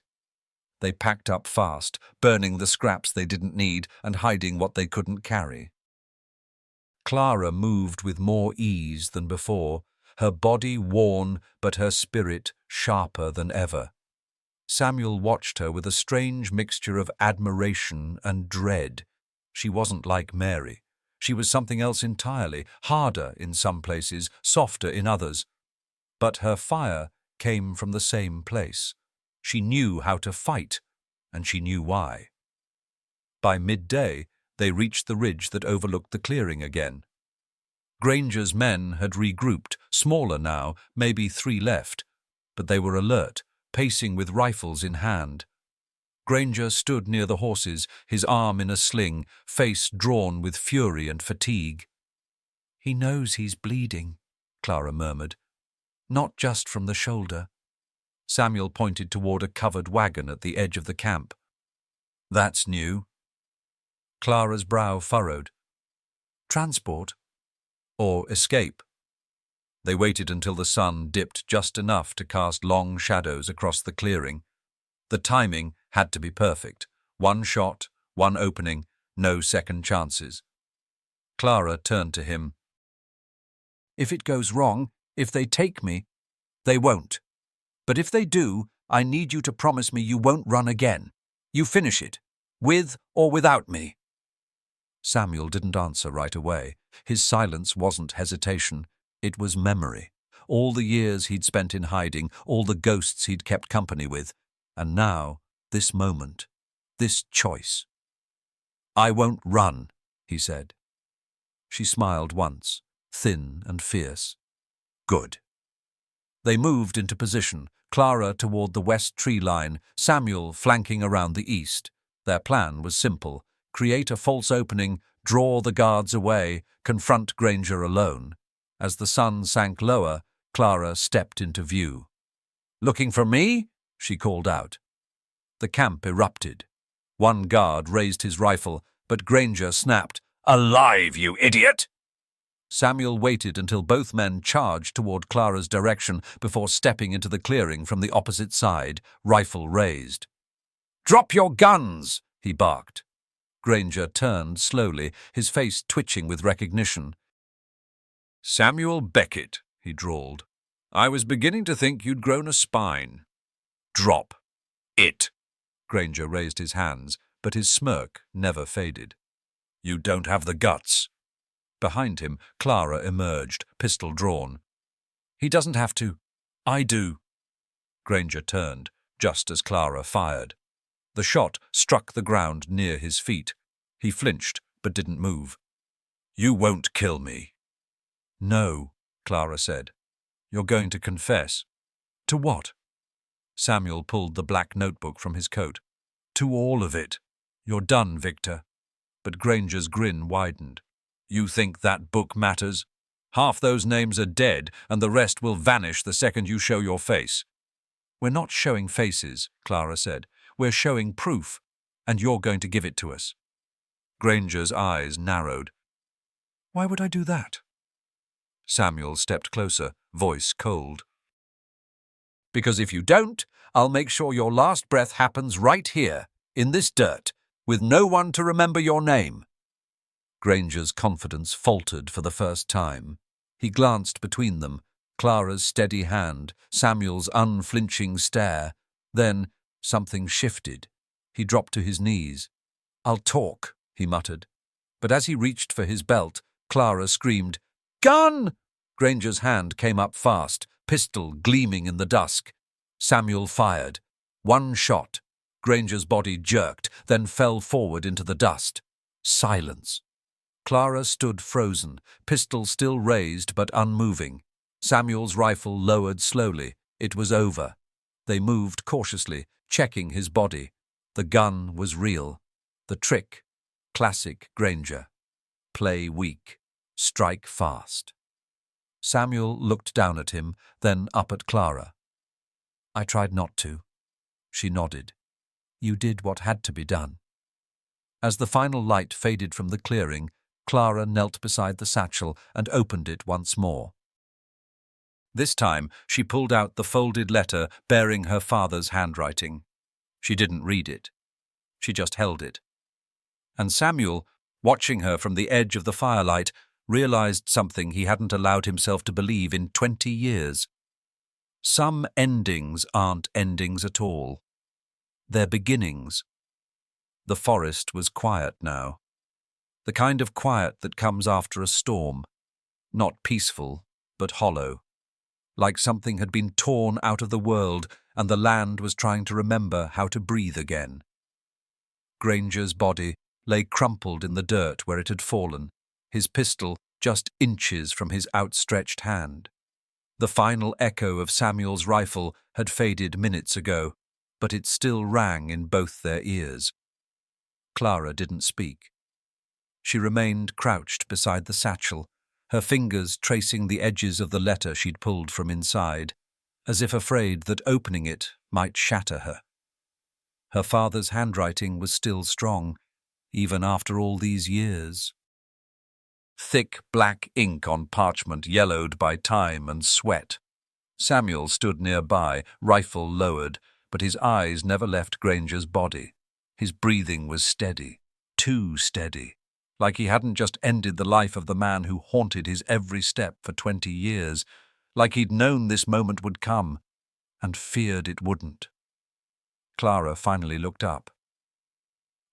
They packed up fast, burning the scraps they didn't need and hiding what they couldn't carry. Clara moved with more ease than before, her body worn but her spirit sharper than ever. Samuel watched her with a strange mixture of admiration and dread. She wasn't like Mary. She was something else entirely, harder in some places, softer in others. But her fire came from the same place. She knew how to fight, and she knew why. By midday, they reached the ridge that overlooked the clearing again. Granger's men had regrouped, smaller now, maybe 3 left, but they were alert, pacing with rifles in hand. Granger stood near the horses, his arm in a sling, face drawn with fury and fatigue. "He knows he's bleeding," Clara murmured. "Not just from the shoulder." Samuel pointed toward a covered wagon at the edge of the camp. "That's new." Clara's brow furrowed. "Transport? Or escape?" They waited until the sun dipped just enough to cast long shadows across the clearing. The timing had to be perfect. 1 shot, 1 opening, no second chances. Clara turned to him. "If it goes wrong, if they take me, they won't. But if they do, I need you to promise me you won't run again. You finish it, with or without me." Samuel didn't answer right away. His silence wasn't hesitation. It was memory. All the years he'd spent in hiding, all the ghosts he'd kept company with. And now, this moment, this choice. "I won't run," he said. She smiled once, thin and fierce. "Good." They moved into position, Clara toward the west tree line, Samuel flanking around the east. Their plan was simple: create a false opening, draw the guards away, confront Granger alone. As the sun sank lower, Clara stepped into view. "Looking for me?" she called out. The camp erupted. One guard raised his rifle, but Granger snapped, "Alive, you idiot!" Samuel waited until both men charged toward Clara's direction before stepping into the clearing from the opposite side, rifle raised. "Drop your guns!" he barked. Granger turned slowly, his face twitching with recognition. "Samuel Beckett," he drawled. "I was beginning to think you'd grown a spine." "Drop it." Granger raised his hands, but his smirk never faded. "You don't have the guts." Behind him, Clara emerged, pistol drawn. "He doesn't have to. I do." Granger turned, just as Clara fired. The shot struck the ground near his feet. He flinched, but didn't move. "You won't kill me." "No," Clara said. "You're going to confess." "To what?" Samuel pulled the black notebook from his coat. "To all of it. You're done, Victor." But Granger's grin widened. "You think that book matters? Half those names are dead, and the rest will vanish the second you show your face." "We're not showing faces," Clara said. "We're showing proof, and you're going to give it to us." Granger's eyes narrowed. "Why would I do that?" Samuel stepped closer, voice cold. "Because if you don't, I'll make sure your last breath happens right here, in this dirt, with no one to remember your name." Granger's confidence faltered for the first time. He glanced between them, Clara's steady hand, Samuel's unflinching stare. Then something shifted. He dropped to his knees. "I'll talk," he muttered. But as he reached for his belt, Clara screamed, "Gun!" Granger's hand came up fast, pistol gleaming in the dusk. Samuel fired. One shot. Granger's body jerked, then fell forward into the dust. Silence. Clara stood frozen, pistol still raised but unmoving. Samuel's rifle lowered slowly. It was over. They moved cautiously, checking his body. The gun was real. The trick, classic Granger. Play weak. Strike fast. Samuel looked down at him, then up at Clara. "I tried not to." She nodded. "You did what had to be done." As the final light faded from the clearing, Clara knelt beside the satchel and opened it once more. This time she pulled out the folded letter bearing her father's handwriting. She didn't read it. She just held it. And Samuel, watching her from the edge of the firelight, realized something he hadn't allowed himself to believe in 20 years. Some endings aren't endings at all. They're beginnings. The forest was quiet now. The kind of quiet that comes after a storm. Not peaceful, but hollow. Like something had been torn out of the world and the land was trying to remember how to breathe again. Granger's body lay crumpled in the dirt where it had fallen, his pistol just inches from his outstretched hand. The final echo of Samuel's rifle had faded minutes ago, but it still rang in both their ears. Clara didn't speak. She remained crouched beside the satchel, her fingers tracing the edges of the letter she'd pulled from inside, as if afraid that opening it might shatter her. Her father's handwriting was still strong, even after all these years. Thick black ink on parchment yellowed by time and sweat. Samuel stood nearby, rifle lowered, but his eyes never left Granger's body. His breathing was steady, too steady, like he hadn't just ended the life of the man who haunted his every step for 20 years, like he'd known this moment would come, and feared it wouldn't. Clara finally looked up.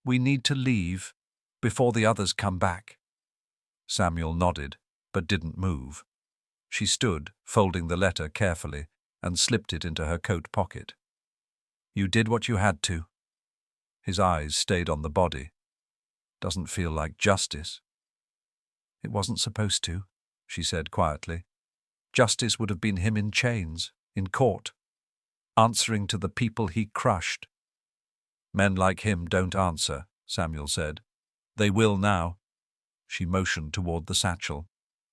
"We need to leave, before the others come back." Samuel nodded, but didn't move. She stood, folding the letter carefully, and slipped it into her coat pocket. "You did what you had to." His eyes stayed on the body. "Doesn't feel like justice." "It wasn't supposed to," she said quietly. "Justice would have been him in chains, in court, answering to the people he crushed." "Men like him don't answer," Samuel said. "They will now." She motioned toward the satchel.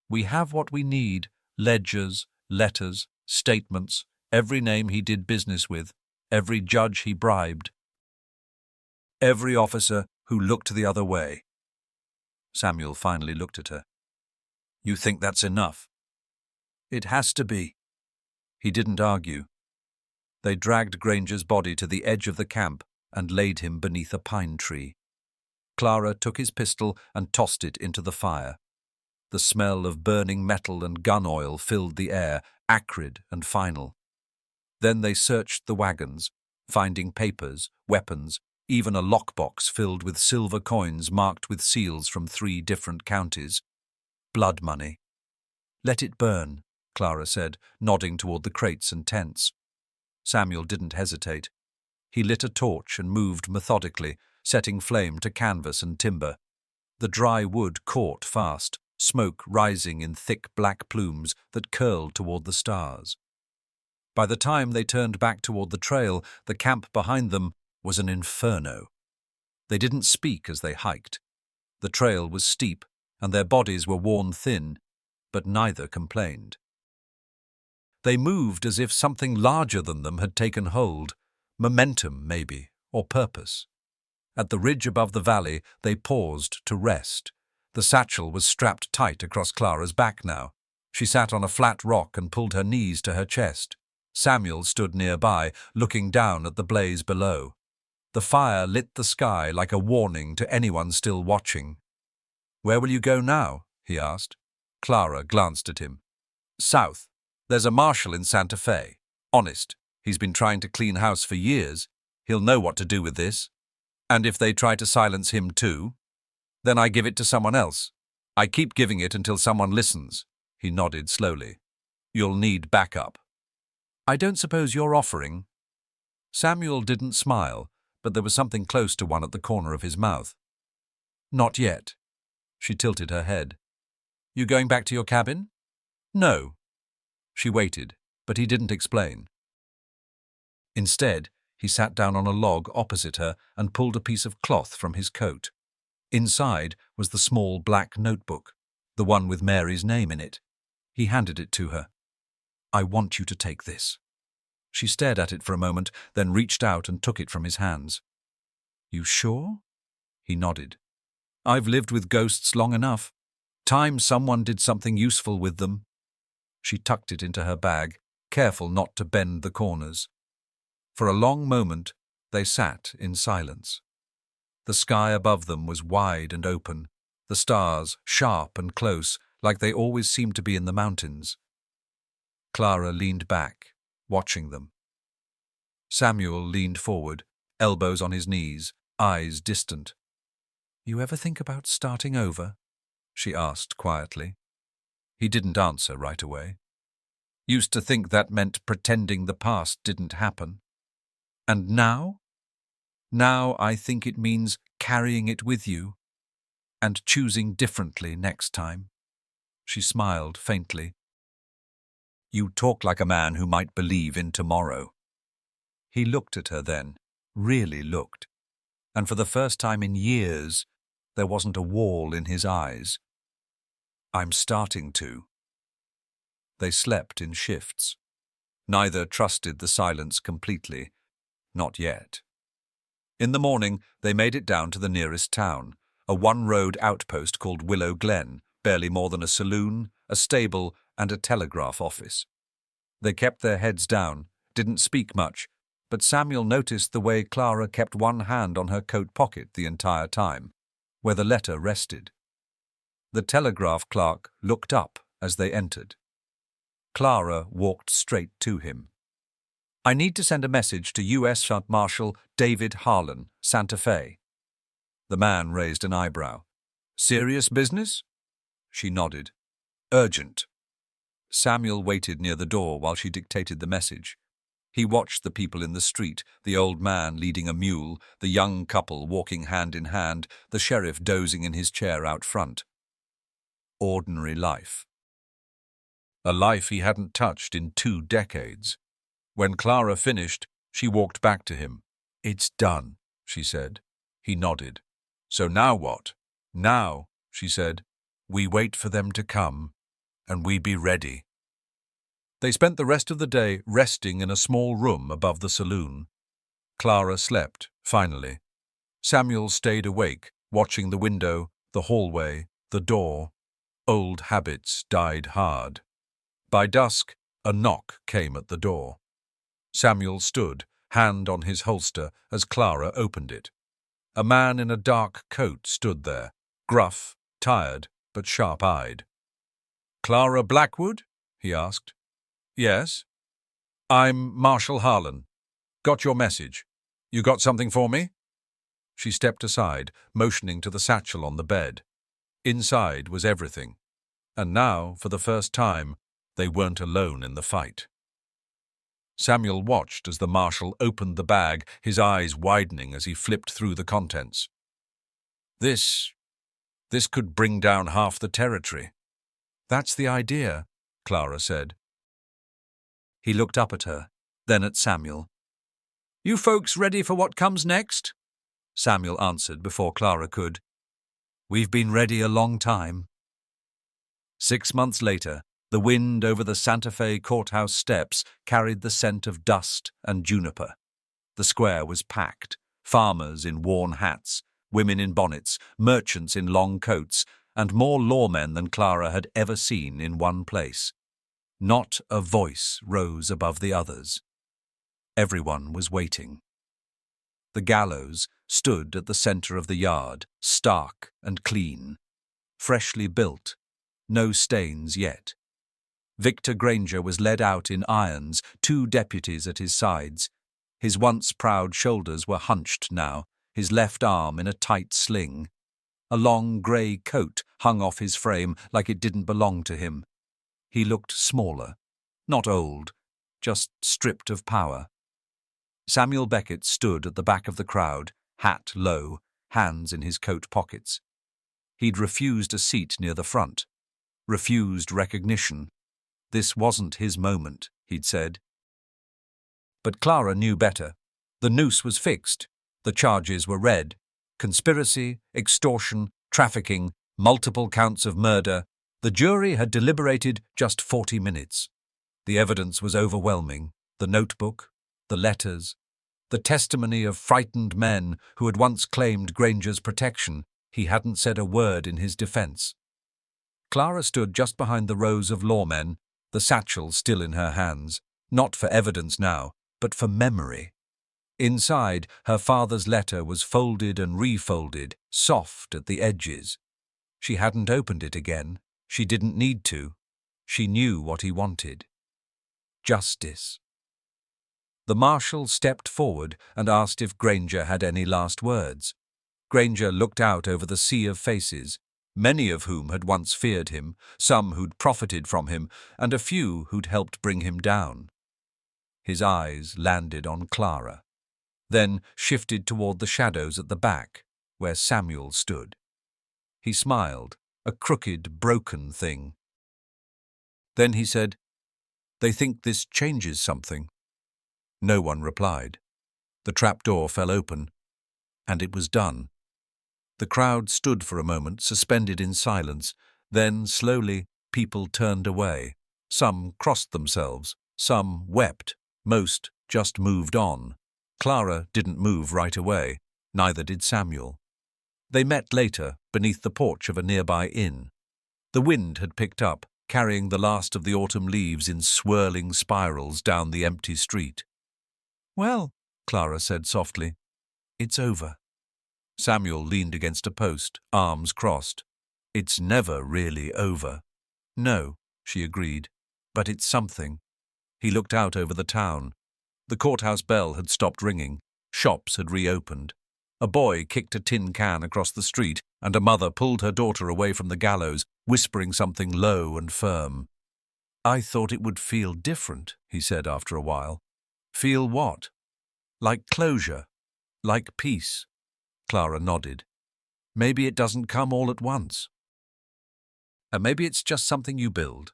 "We have what we need, ledgers, letters, statements, every name he did business with, every judge he bribed, every officer who looked the other way." Samuel finally looked at her. "You think that's enough?" "It has to be." He didn't argue. They dragged Granger's body to the edge of the camp and laid him beneath a pine tree. Clara took his pistol and tossed it into the fire. The smell of burning metal and gun oil filled the air, acrid and final. Then they searched the wagons, finding papers, weapons, even a lockbox filled with silver coins marked with seals from 3 different counties. Blood money. "Let it burn," Clara said, nodding toward the crates and tents. Samuel didn't hesitate. He lit a torch and moved methodically, setting flame to canvas and timber. The dry wood caught fast, smoke rising in thick black plumes that curled toward the stars. By the time they turned back toward the trail, the camp behind them was an inferno. They didn't speak as they hiked. The trail was steep, and their bodies were worn thin, but neither complained. They moved as if something larger than them had taken hold, momentum maybe, or purpose. At the ridge above the valley, they paused to rest. The satchel was strapped tight across Clara's back now. She sat on a flat rock and pulled her knees to her chest. Samuel stood nearby, looking down at the blaze below. The fire lit the sky like a warning to anyone still watching. "Where will you go now?" he asked. Clara glanced at him. "South. There's a marshal in Santa Fe. Honest. He's been trying to clean house for years. He'll know what to do with this. And if they try to silence him too?" Then I give it to someone else. I keep giving it until someone listens. He nodded slowly. You'll need backup. I don't suppose you're offering? Samuel didn't smile, but there was something close to one at the corner of his mouth. Not yet. She tilted her head. You going back to your cabin? No. She waited, but he didn't explain. Instead, he sat down on a log opposite her and pulled a piece of cloth from his coat. Inside was the small black notebook, the one with Mary's name in it. He handed it to her. I want you to take this. She stared at it for a moment, then reached out and took it from his hands. You sure? He nodded. I've lived with ghosts long enough. Time someone did something useful with them. She tucked it into her bag, careful not to bend the corners. For a long moment, they sat in silence. The sky above them was wide and open, the stars sharp and close, like they always seemed to be in the mountains. Clara leaned back, watching them. Samuel leaned forward, elbows on his knees, eyes distant. You ever think about starting over? She asked quietly. He didn't answer right away. Used to think that meant pretending the past didn't happen. And now? Now I think it means carrying it with you and choosing differently next time. She smiled faintly. You talk like a man who might believe in tomorrow. He looked at her then, really looked, and for the first time in years, there wasn't a wall in his eyes. I'm starting to. They slept in shifts. Neither trusted the silence completely. Not yet. In the morning, they made it down to the nearest town, a one-road outpost called Willow Glen, barely more than a saloon, a stable, and a telegraph office. They kept their heads down, didn't speak much, but Samuel noticed the way Clara kept one hand on her coat pocket the entire time, where the letter rested. The telegraph clerk looked up as they entered. Clara walked straight to him. I need to send a message to U.S. Marshal David Harlan, Santa Fe. The man raised an eyebrow. Serious business? She nodded. Urgent. Samuel waited near the door while she dictated the message. He watched the people in the street, the old man leading a mule, the young couple walking hand in hand, the sheriff dozing in his chair out front. Ordinary life. A life he hadn't touched in 2 decades. When Clara finished, she walked back to him. It's done, she said. He nodded. So now what? Now, she said, we wait for them to come, and we be ready. They spent the rest of the day resting in a small room above the saloon. Clara slept, finally. Samuel stayed awake, watching the window, the hallway, the door. Old habits died hard. By dusk, a knock came at the door. Samuel stood, hand on his holster, as Clara opened it. A man in a dark coat stood there, gruff, tired, but sharp-eyed. Clara Blackwood? He asked. Yes. I'm Marshal Harlan. Got your message. You got something for me? She stepped aside, motioning to the satchel on the bed. Inside was everything. And now, for the first time, they weren't alone in the fight. Samuel watched as the marshal opened the bag, his eyes widening as he flipped through the contents. This could bring down half the territory. That's the idea, Clara said. He looked up at her, then at Samuel. You folks ready for what comes next? Samuel answered before Clara could. We've been ready a long time. 6 months later, the wind over the Santa Fe courthouse steps carried the scent of dust and juniper. The square was packed, farmers in worn hats, women in bonnets, merchants in long coats, and more lawmen than Clara had ever seen in one place. Not a voice rose above the others. Everyone was waiting. The gallows stood at the center of the yard, stark and clean. Freshly built, no stains yet. Victor Granger was led out in irons, 2 deputies at his sides. His once proud shoulders were hunched now, his left arm in a tight sling. A long grey coat hung off his frame like it didn't belong to him. He looked smaller, not old, just stripped of power. Samuel Beckett stood at the back of the crowd, hat low, hands in his coat pockets. He'd refused a seat near the front, refused recognition. This wasn't his moment, he'd said. But Clara knew better. The noose was fixed. The charges were read. Conspiracy, extortion, trafficking, multiple counts of murder. The jury had deliberated just 40 minutes. The evidence was overwhelming. The notebook, the letters, the testimony of frightened men who had once claimed Granger's protection. He hadn't said a word in his defense. Clara stood just behind the rows of lawmen, the satchel still in her hands, not for evidence now, but for memory. Inside, her father's letter was folded and refolded, soft at the edges. She hadn't opened it again. She didn't need to. She knew what he wanted. Justice. The marshal stepped forward and asked if Granger had any last words. Granger looked out over the sea of faces, many of whom had once feared him, some who'd profited from him, and a few who'd helped bring him down. His eyes landed on Clara, then shifted toward the shadows at the back, where Samuel stood. He smiled, a crooked, broken thing. Then he said, "They think this changes something." No one replied. The trapdoor fell open, and it was done. The crowd stood for a moment, suspended in silence. Then, slowly, people turned away. Some crossed themselves, some wept, most just moved on. Clara didn't move right away, neither did Samuel. They met later, beneath the porch of a nearby inn. The wind had picked up, carrying the last of the autumn leaves in swirling spirals down the empty street. "Well," Clara said softly, "it's over." Samuel leaned against a post, arms crossed. "It's never really over." "No," she agreed, "but it's something." He looked out over the town. The courthouse bell had stopped ringing. Shops had reopened. A boy kicked a tin can across the street, and a mother pulled her daughter away from the gallows, whispering something low and firm. "I thought it would feel different," he said after a while. "Feel what?" "Like closure. Like peace." Clara nodded. "Maybe it doesn't come all at once. And maybe it's just something you build."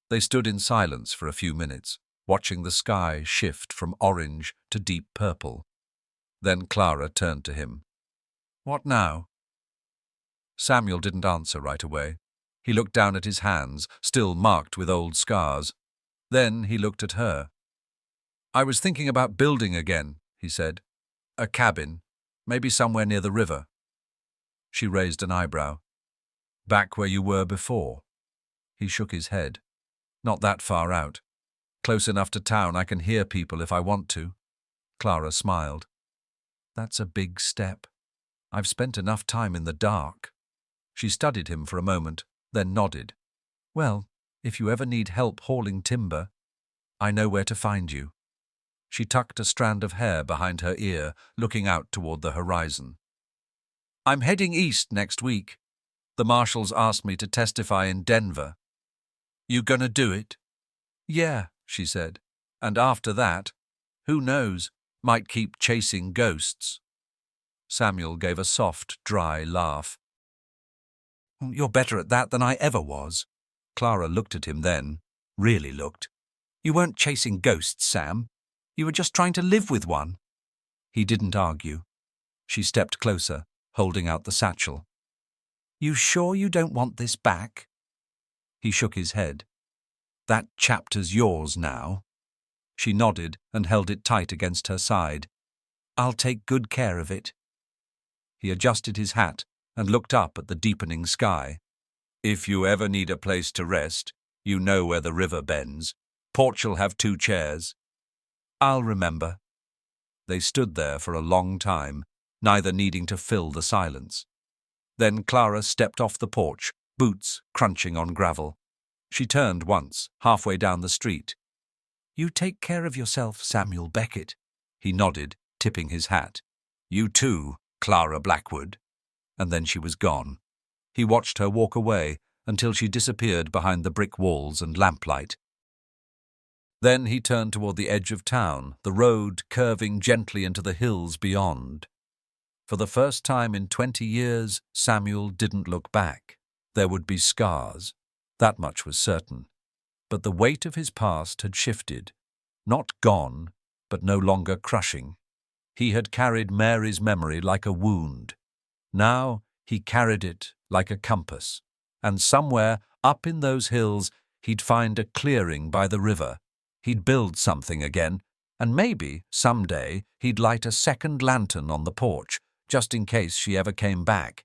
They stood in silence for a few minutes, watching the sky shift from orange to deep purple. Then Clara turned to him. "What now?" Samuel didn't answer right away. He looked down at his hands, still marked with old scars. Then he looked at her. "I was thinking about building again," he said. "A cabin, maybe somewhere near the river." She raised an eyebrow. "Back where you were before?" He shook his head. "Not that far out. Close enough to town I can hear people if I want to." Clara smiled. "That's a big step. I've spent enough time in the dark." She studied him for a moment, then nodded. "Well, if you ever need help hauling timber, I know where to find you." She tucked a strand of hair behind her ear, looking out toward the horizon. "I'm heading east next week. The marshals asked me to testify in Denver." "You gonna do it?" "Yeah," she said. "And after that, who knows, might keep chasing ghosts." Samuel gave a soft, dry laugh. "You're better at that than I ever was." Clara looked at him then, really looked. "You weren't chasing ghosts, Sam. You were just trying to live with one." He didn't argue. She stepped closer, holding out the satchel. "You sure you don't want this back?" He shook his head. "That chapter's yours now." She nodded and held it tight against her side. "I'll take good care of it." He adjusted his hat and looked up at the deepening sky. "If you ever need a place to rest, you know where the river bends. Porch'll have 2 chairs." "I'll remember." They stood there for a long time, neither needing to fill the silence. Then Clara stepped off the porch, boots crunching on gravel. She turned once, halfway down the street. "You take care of yourself, Samuel Beckett." He nodded, tipping his hat. "You too, Clara Blackwood." and then she was gone. He watched her walk away until she disappeared behind the brick walls and lamplight. Then he turned toward the edge of town, the road curving gently into the hills beyond. For the first time in 20 years, Samuel didn't look back. There would be scars. That much was certain. But the weight of his past had shifted. Not gone, but no longer crushing. He had carried Mary's memory like a wound. Now he carried it like a compass. And somewhere up in those hills, he'd find a clearing by the river. He'd build something again, and maybe, someday, he'd light a second lantern on the porch, just in case she ever came back.